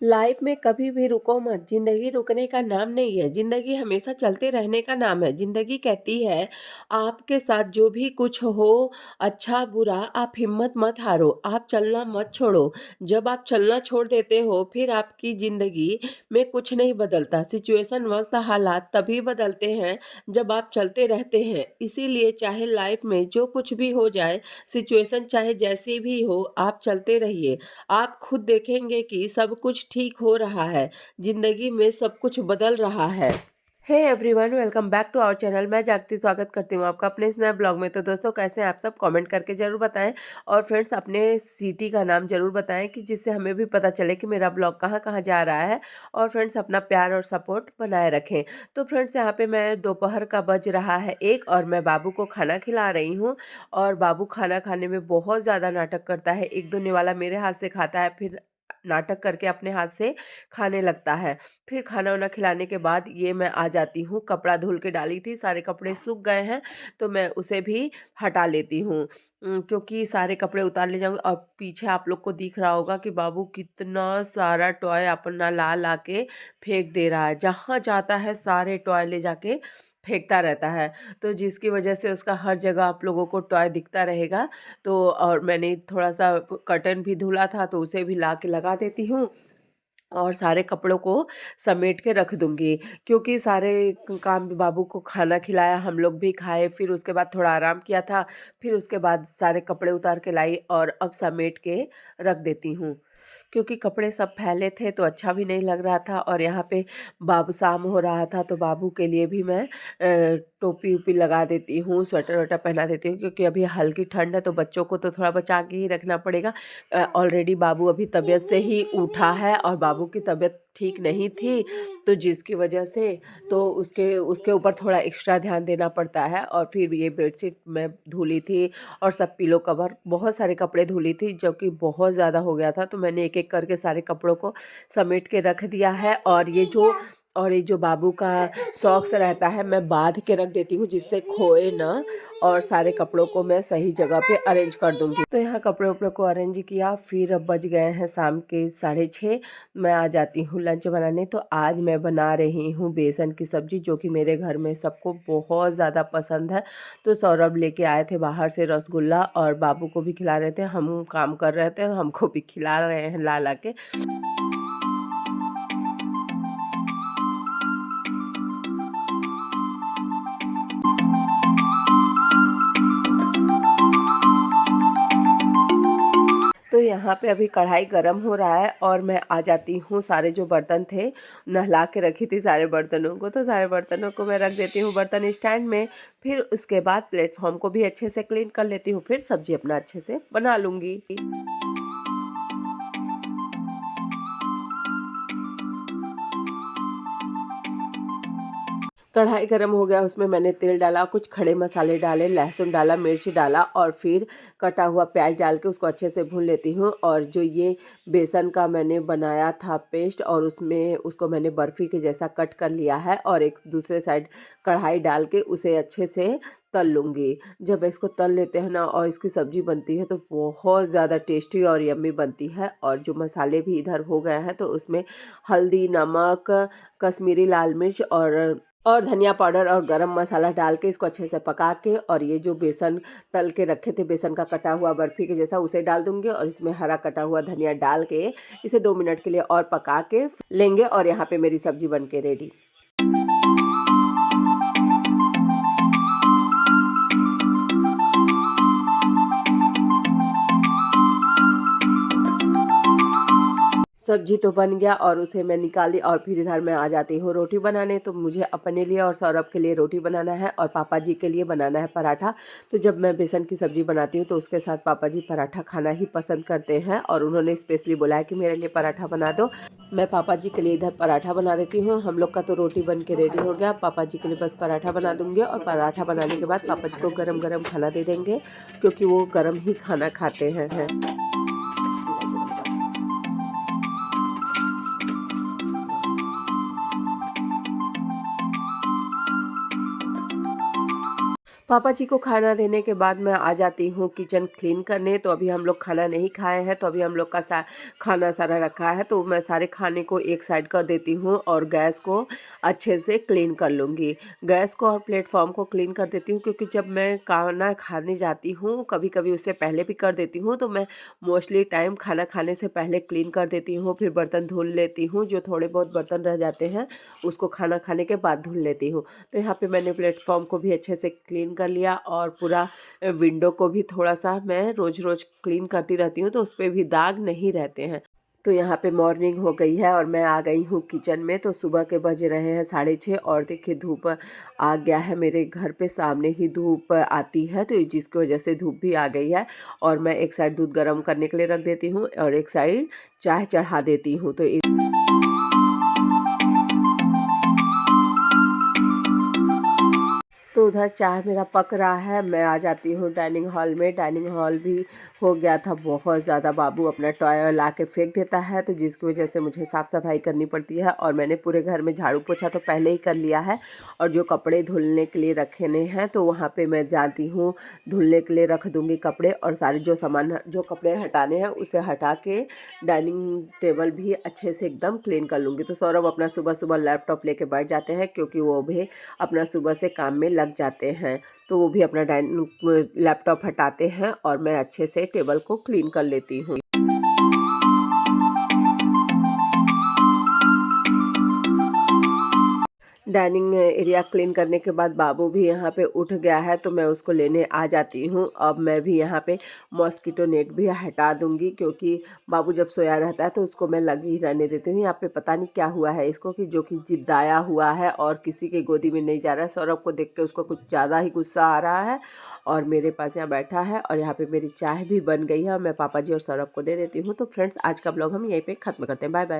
Life में कभी भी रुको मत। जिंदगी रुकने का नाम नहीं है। जिंदगी हमेशा चलते रहने का नाम है। जिंदगी कहती है आपके साथ जो भी कुछ हो, अच्छा बुरा, आप हिम्मत मत हारो, आप चलना मत छोड़ो। जब आप चलना छोड़ देते हो फिर आपकी जिंदगी में कुछ नहीं बदलता। सिचुएशन, वक्त, हालात तभी बदलते हैं जब आप चलते रहते हैं। इसीलिए चाहे लाइफ में जो कुछ भी हो जाए, सिचुएशन चाहे जैसी भी हो, आप चलते रहिए। आप खुद देखेंगे कि सब कुछ ठीक हो रहा है। जिंदगी में सब कुछ बदल रहा है। Hey everyone, welcome back to our channel. मैं जागती स्वागत करती हूँ आपका अपने इस नए ब्लॉग में। तो दोस्तों, कैसे हैं आप सब? कमेंट करके जरूर बताएं। और फ्रेंड्स, अपने सिटी का नाम जरूर बताएं कि जिससे हमें भी पता चले कि मेरा ब्लॉग कहाँ कहाँ जा रहा है। और फ्रेंड्स, अपना प्यार और सपोर्ट बनाए रखें। तो फ्रेंड्स, यहाँ पे मैं दोपहर का बज रहा है 1 और मैं बाबू को खाना खिला रही हूँ। और बाबू खाना खाने में बहुत ज़्यादा नाटक करता है। एक दो निवाला मेरे हाथ से खाता है, फिर नाटक करके अपने हाथ से खाने लगता है। फिर खाना वाना खिलाने के बाद ये मैं आ जाती हूँ। कपड़ा धुल के डाली थी, सारे कपड़े सूख गए हैं तो मैं उसे भी हटा लेती हूँ। क्योंकि सारे कपड़े उतार ले जाऊंगी। और पीछे आप लोग को दिख रहा होगा कि बाबू कितना सारा टॉय अपना ला ला के फेंक दे रहा है। जहाँ जाता है सारे टॉय ले जाके फेंकता रहता है। तो जिसकी वजह से उसका हर जगह आप लोगों को टॉय दिखता रहेगा। तो और मैंने थोड़ा सा कर्टन भी धुला था तो उसे भी ला के लगा देती हूँ। और सारे कपड़ों को समेट के रख दूंगी। क्योंकि सारे काम, बाबू को खाना खिलाया, हम लोग भी खाए, फिर उसके बाद थोड़ा आराम किया था। फिर उसके बाद सारे कपड़े उतार के लाई और अब समेट के रख देती हूँ। क्योंकि कपड़े सब फैले थे तो अच्छा भी नहीं लग रहा था। और यहाँ पे बाबू, शाम हो रहा था तो बाबू के लिए भी मैं टोपी उपी लगा देती हूँ, स्वेटर वेटर पहना देती हूँ। क्योंकि अभी हल्की ठंड है तो बच्चों को तो थोड़ा बचा के ही रखना पड़ेगा। ऑलरेडी बाबू अभी तबीयत से ही उठा है और बाबू की तबीयत ठीक नहीं थी। तो जिसकी वजह से तो उसके उसके ऊपर थोड़ा एक्स्ट्रा ध्यान देना पड़ता है। और फिर ये बेडशीट मैं धुली थी और सब पिलो कवर, बहुत सारे कपड़े धुली थी जो कि बहुत ज़्यादा हो गया था। तो मैंने एक एक करके सारे कपड़ों को समेट के रख दिया है। और ये जो बाबू का सॉक्स रहता है मैं बांध के रख देती हूँ जिससे खोए ना। और सारे कपड़ों को मैं सही जगह पे अरेंज कर दूंगी। तो यहाँ कपड़े उपड़ों को अरेंज किया। फिर अब बज गए हैं शाम के 6:30। मैं आ जाती हूँ लंच बनाने। तो आज मैं बना रही हूँ बेसन की सब्जी, जो कि मेरे घर में सबको बहुत ज़्यादा पसंद है। तो सौरभ लेके आए थे बाहर से रसगुल्ला और बाबू को भी खिला रहे थे। हम काम कर रहे थे, हमको भी खिला रहे हैं ला ला के। तो यहाँ पे अभी कढ़ाई गरम हो रहा है और मैं आ जाती हूँ। सारे जो बर्तन थे, नहला के रखी थी सारे बर्तनों को, तो सारे बर्तनों को मैं रख देती हूँ बर्तन स्टैंड में। फिर उसके बाद प्लेटफॉर्म को भी अच्छे से क्लीन कर लेती हूँ। फिर सब्जी अपना अच्छे से बना लूँगी। कढ़ाई गरम हो गया, उसमें मैंने तेल डाला, कुछ खड़े मसाले डाले, लहसुन डाला, मिर्च डाला और फिर कटा हुआ प्याज डाल के उसको अच्छे से भून लेती हूँ। और जो ये बेसन का मैंने बनाया था पेस्ट, और उसमें उसको मैंने बर्फ़ी के जैसा कट कर लिया है और एक दूसरे साइड कढ़ाई डाल के उसे अच्छे से तल लूँगी। जब इसको तल लेते हैं ना और इसकी सब्ज़ी बनती है तो बहुत ज़्यादा टेस्टी और यम्मी बनती है। और जो मसाले भी इधर हो गए हैं तो उसमें हल्दी, नमक, कश्मीरी लाल मिर्च और धनिया पाउडर और गरम मसाला डाल के इसको अच्छे से पका के, और ये जो बेसन तल के रखे थे, बेसन का कटा हुआ बर्फ़ी के जैसा, उसे डाल दूंगी। और इसमें हरा कटा हुआ धनिया डाल के इसे 2 मिनट के लिए और पका के लेंगे। और यहाँ पे मेरी सब्जी बन के रेडी। सब्जी तो बन गया और उसे मैं निकाल दी। और फिर इधर मैं आ जाती हूँ रोटी बनाने। तो मुझे अपने लिए और सौरभ के लिए रोटी बनाना है और पापा जी के लिए बनाना है पराठा। तो जब मैं बेसन की सब्जी बनाती हूँ तो उसके साथ पापा जी पराठा खाना ही पसंद करते हैं और उन्होंने स्पेशली बोला है कि मेरे लिए पराठा बना दो। मैं पापा जी के लिए इधर पराठा बना देती हूँ। हम लोग का तो रोटी बन के रेडी हो गया। पापा जी के लिए बस पराठा बना दूंगी और पराठा बनाने के बाद पापा जी को गरम गरम खाना दे देंगे, क्योंकि वो गरम ही खाना खाते हैं। पापा जी को खाना देने के बाद मैं आ जाती हूँ किचन क्लीन करने। तो अभी हम लोग खाना नहीं खाए हैं, तो अभी हम लोग का खाना सारा रखा है, तो मैं सारे खाने को एक साइड कर देती हूँ और गैस को अच्छे से क्लीन कर लूँगी। गैस को और प्लेटफॉर्म को क्लीन कर देती हूँ, क्योंकि जब मैं खाना खाने जाती हूँ, कभी कभी उससे पहले भी कर देती हूँ, तो मैं मोस्टली टाइम खाना खाने से पहले क्लीन कर देती हूँ। फिर बर्तन धुल लेती हूँ, जो थोड़े बहुत बर्तन रह जाते हैं उसको खाना खाने के बाद धुल लेती हूँ। तो यहाँ पे मैंने प्लेटफॉर्म को भी अच्छे से क्लीन कर लिया, और पूरा विंडो को भी थोड़ा सा मैं रोज़ रोज़ क्लीन करती रहती हूँ, तो उस पर भी दाग नहीं रहते हैं। तो यहाँ पे मॉर्निंग हो गई है और मैं आ गई हूँ किचन में। तो सुबह के बज रहे हैं 6:30, और देखिए धूप आ गया है मेरे घर पे, सामने ही धूप आती है, तो जिसकी वजह से धूप भी आ गई है। और मैं एक साइड दूध गर्म करने के लिए रख देती हूँ और एक साइड चाय चढ़ा देती हूँ। तो उधर चाय मेरा पक रहा है, मैं आ जाती हूँ डाइनिंग हॉल में। डाइनिंग हॉल भी हो गया था बहुत ज़्यादा, बाबू अपना टॉय ला के फेंक देता है, तो जिसकी वजह से मुझे साफ़ सफाई करनी पड़ती है। और मैंने पूरे घर में झाड़ू पोछा तो पहले ही कर लिया है, और जो कपड़े धुलने के लिए रखे हैं तो वहाँ पे मैं जाती हूँ, धुलने के लिए रख दूँगी कपड़े, और सारे जो सामान जो कपड़े हटाने हैं उसे हटा के डाइनिंग टेबल भी अच्छे से एकदम क्लीन कर लूँगी। तो सौरभ अपना सुबह सुबह लैपटॉप लेके बैठ जाते हैं, क्योंकि वो भी अपना सुबह से काम में लग जाते हैं। तो वो भी अपना लैपटॉप हटाते हैं, और मैं अच्छे से टेबल को क्लीन कर लेती हूँ। डाइनिंग एरिया क्लीन करने के बाद बाबू भी यहाँ पे उठ गया है, तो मैं उसको लेने आ जाती हूँ। अब मैं भी यहाँ पे मॉस्किटो नेट भी हटा दूँगी, क्योंकि बाबू जब सोया रहता है तो उसको मैं लगी रहने देती हूँ। यहाँ पे पता नहीं क्या हुआ है इसको, कि जो कि जिद्दाया हुआ है और किसी के गोदी में नहीं जा रहा है। सौरभ को देख के उसको कुछ ज़्यादा ही गुस्सा आ रहा है, और मेरे पास यहाँ बैठा है। और यहाँ पे मेरी चाय भी बन गई है, और मैं पापा जी और सौरभ को दे देती हूँ। तो फ्रेंड्स, आज का ब्लॉग हम यहीं पर ख़त्म करते हैं। Bye bye.